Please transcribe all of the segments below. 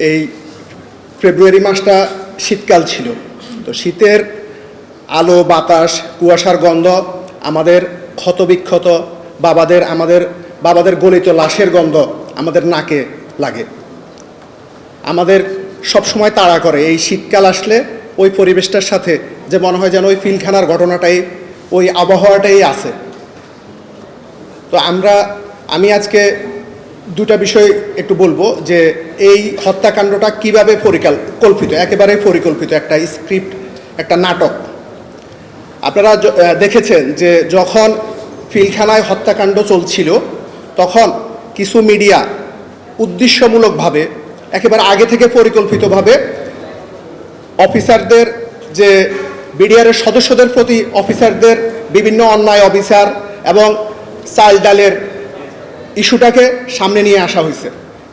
এই ফেব্রুয়ারি মাসটা শীতকাল ছিল। তো শীতের আলো বাতাস কুয়াশার গন্ধ আমাদের ক্ষতবিক্ষত আমাদের বাবাদের গলিত লাশের গন্ধ আমাদের নাকে লাগে। আমাদের সব সময় তাড়া করে এই শীতকাল আসলে ওই পরিবেশটার সাথে, যে মনে হয় যেন ওই পিলখানার ঘটনাটাই ওই আবহাওয়াটাই আছে। তো আমি আজকে দুটা বিষয় একটু বলবো, যে এই হত্যাকাণ্ডটা কিভাবে পরিকল্পিত, একেবারে পরিকল্পিত একটা স্ক্রিপ্ট, একটা নাটক। আপনারা দেখেছেন যে যখন পিলখানায় হত্যাকাণ্ড চলছিল তখন কিছু মিডিয়া উদ্দেশ্যমূলকভাবে একেবারে আগে থেকে পরিকল্পিতভাবে অফিসারদের, যে বিডিআরের সদস্যদের প্রতি অফিসারদের বিভিন্ন অন্যায় অবিচার এবং চাল ডালের ইস্যুটাকে সামনে নিয়ে আসা হয়েছে।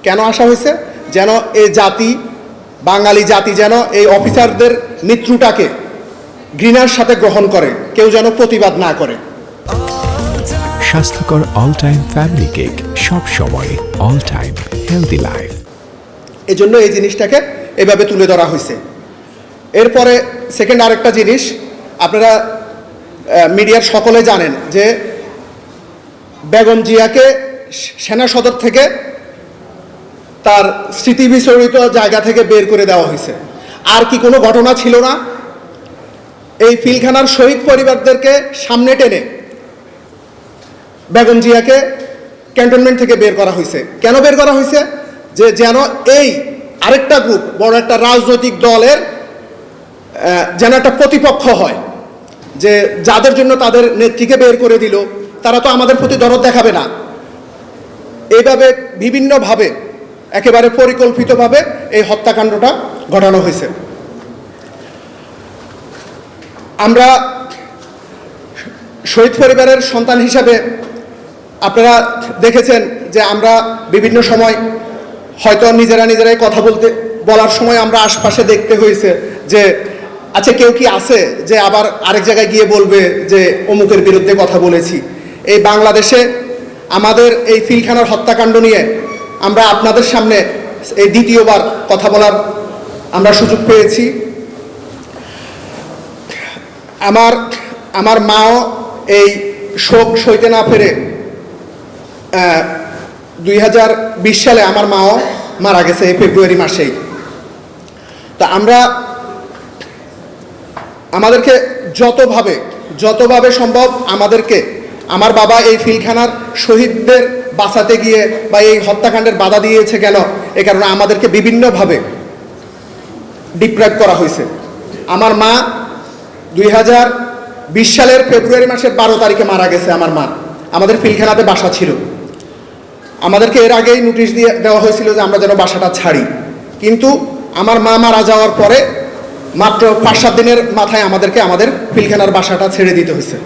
কেন আসা হয়েছে? যেন এই বাঙালি জাতি যেন এই অফিসারদের মৃত্যুটাকে ঘৃণার সাথে গ্রহণ করে, কেউ যেন প্রতিবাদ না করে। স্বাস্থ্যকর অল টাইম ফ্যামিলি কেক, সব সময় অল টাইম হেলদি লাইফ। এজন্য এই জিনিসটাকে এভাবে তুলে ধরা হয়েছে। এরপরে সেকেন্ড আরেকটা জিনিস, আপনারা মিডিয়ার সকলে জানেন যে বেগম জিয়াকে সেনা সদর থেকে তার স্মৃতি বিচরিত জায়গা থেকে বের করে দেওয়া হয়েছে। আর কি কোনো ঘটনা ছিল না? এই পিলখানার শহীদ পরিবারদেরকে সামনে টেনে বেগম জিয়াকে ক্যান্টনমেন্ট থেকে বের করা হয়েছে। কেন বের করা হয়েছে? যে যেন এই আরেকটা গ্রুপ, বড় একটা রাজনৈতিক দলের যেন একটা প্রতিপক্ষ হয়, যে যাদের জন্য তাদের নেত্রীকে বের করে দিল তারা তো আমাদের প্রতি দরদ দেখাবে না। এইভাবে বিভিন্নভাবে একেবারে পরিকল্পিতভাবে এই হত্যাকাণ্ডটা ঘটানো হয়েছে। আমরা শহীদ পরিবারের সন্তান হিসাবে আপনারা দেখেছেন যে আমরা বিভিন্ন সময় হয়তো নিজেরাই কথা বলার সময় আমরা আশপাশে দেখতে হয়েছে যে আচ্ছা কেউ কি আছে যে আবার আরেক জায়গায় গিয়ে বলবে যে অমুকের বিরুদ্ধে কথা বলেছি। এই বাংলাদেশে আমাদের এই পিলখানার হত্যাকাণ্ড নিয়ে আমরা আপনাদের সামনে এই দ্বিতীয়বার কথা বলার আমরা সুযোগ পেয়েছি। আমার মাও এই শোক সইতে না পেরে 2020 সালে আমার মাও মারা গেছে এই ফেব্রুয়ারি মাসেই। তা আমাদেরকে যতভাবে সম্ভব আমার বাবা এই পিলখানার শহীদদের বাঁচাতে গিয়ে বা এই হত্যাকাণ্ডের বাধা দিয়েছে কেন, এ কারণে আমাদেরকে বিভিন্নভাবে ডিপ্রাইভ করা হয়েছে। আমার মা 2020 সালের ফেব্রুয়ারি মাসের 12 তারিখে মারা গেছে। আমার মা আমাদের পিলখানাতে বাসা ছিল। আমাদেরকে এর আগেই নোটিশ দেওয়া হয়েছিল যে আমরা যেন বাসাটা ছাড়ি, কিন্তু আমার মা মারা যাওয়ার পরে মাত্র 5-7 দিনের মাথায় আমাদের পিলখানার বাসাটা ছেড়ে দিতে হয়েছে।